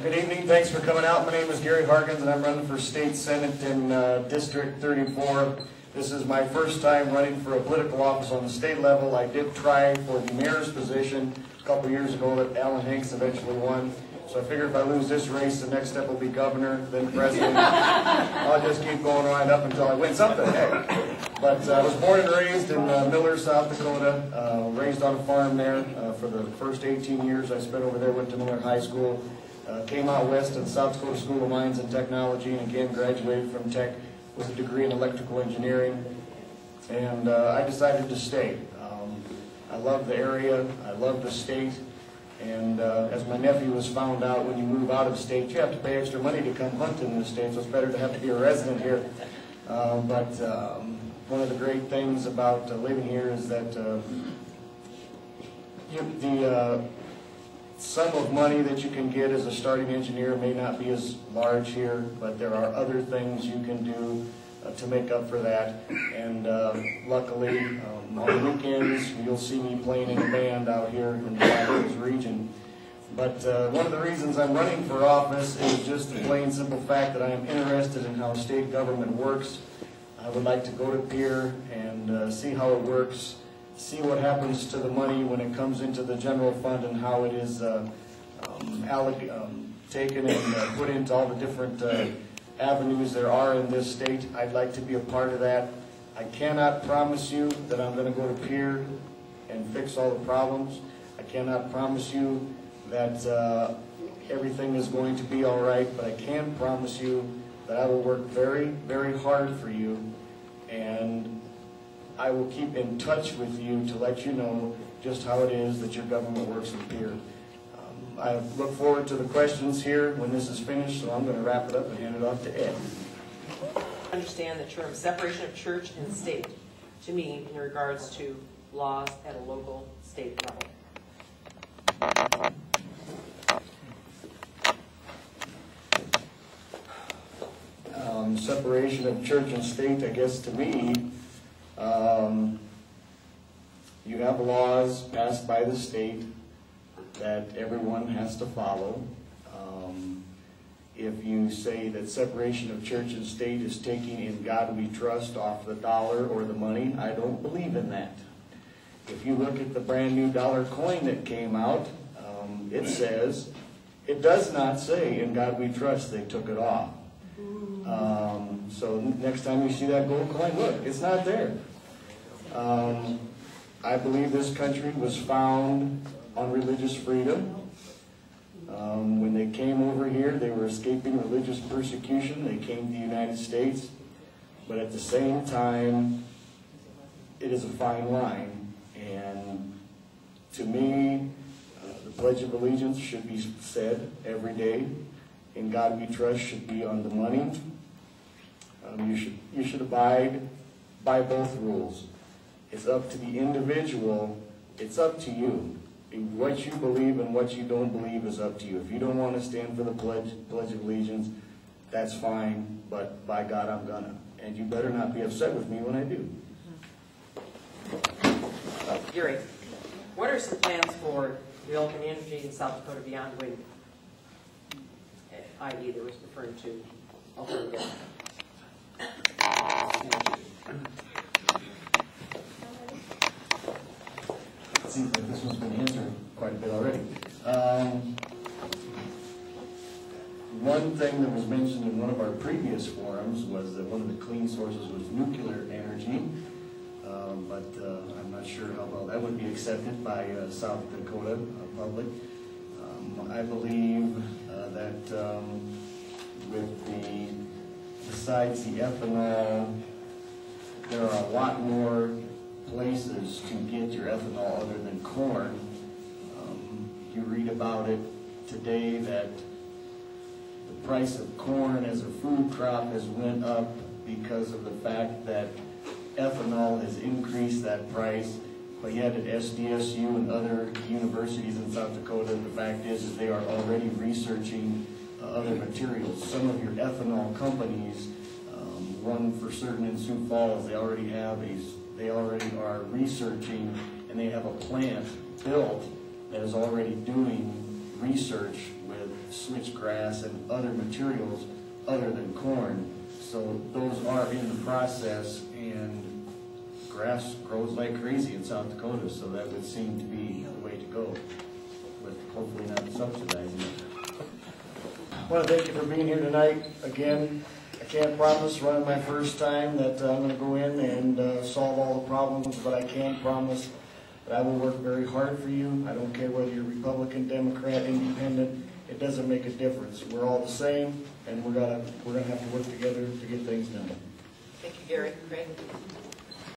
Good evening. Thanks for coming out. My name is Gary Hargens, and I'm running for State Senate in District 34. This is my first time running for a political office on the state level. I did try for the mayor's position a couple years ago that Alan Hanks eventually won. So I figured if I lose this race, the next step will be governor, then president. I'll just keep going right up until I win something. Hey. But I was born and raised in Miller, South Dakota, raised on a farm there for the first 18 years I spent over there, went to Miller High School, came out west to the South Dakota School of Mines and Technology, and again graduated from Tech with a degree in electrical engineering. And I decided to stay. I love the area, I love the state. And as my nephew has found out, when you move out of state, you have to pay extra money to come hunt in the state, so it's better to have to be a resident here. But one of the great things about living here is that the sum of money that you can get as a starting engineer may not be as large here, but there are other things you can do to make up for that. And luckily, on the weekends, you'll see me playing in a band out here in the Hargens region. But one of the reasons I'm running for office is just the plain simple fact that I am interested in how state government works. I would like to go to Pierre and see how it works, see what happens to the money when it comes into the general fund and how it is taken and put into all the different avenues there are in this state. I'd like to be a part of that. I cannot promise you that I'm going to go to Pierre and fix all the problems. I cannot promise you that everything is going to be all right, but I can promise you that I will work very, very hard for you, and I will keep in touch with you to let you know just how it is that your government works in Pierre. I look forward to the questions here when this is finished, so I'm going to wrap it up and hand it off to Ed. Understand the term separation of church and state to mean in regards to laws at a local state level. Separation of church and state, I guess to me, you have laws passed by the state that everyone has to follow. If you say that separation of church and state is taking "In God We Trust" off the dollar or the money, I don't believe in that. If you look at the brand new dollar coin that came out, it does not say "In God We Trust." They took it off. So next time you see that gold coin, look, it's not there. I believe this country was found on religious freedom. When they came over here, they were escaping religious persecution. They came to the United States. But at the same time, it is a fine line. And to me, the Pledge of Allegiance should be said every day. "In God We Trust" should be on the money. You should abide by both rules. It's up to the individual. It's up to you. What you believe and what you don't believe is up to you. If you don't want to stand for the Pledge of Allegiance, that's fine, but by God, I'm gonna. And you better not be upset with me when I do. Gary, what are some plans for developing energy in South Dakota beyond wind? I.e., that was referring to alternative. It seems like this one's been answered quite a bit already. One thing that was mentioned in one of our previous forums was that one of the clean sources was nuclear energy, but I'm not sure how well that would be accepted by South Dakota public. I believe that besides the ethanol, there are a lot more places to get your ethanol other than corn. You read about it today that the price of corn as a food crop has went up because of the fact that ethanol has increased that price. But yet at SDSU and other universities in South Dakota, the fact is they are already researching other materials. Some of your ethanol companies, one for certain in Sioux Falls, they already are researching, and they have a plant built that is already doing research with switchgrass and other materials other than corn. So those are in the process, and grass grows like crazy in South Dakota, so that would seem to be the way to go, with hopefully not subsidizing it. I want to thank you for being here tonight. Again, I can't promise, running my first time, that I'm going to go in and solve all the problems, but I can promise that I will work very hard for you. I don't care whether you're Republican, Democrat, Independent. It doesn't make a difference. We're all the same, and we're gonna have to work together to get things done. Thank you, Gary. Great.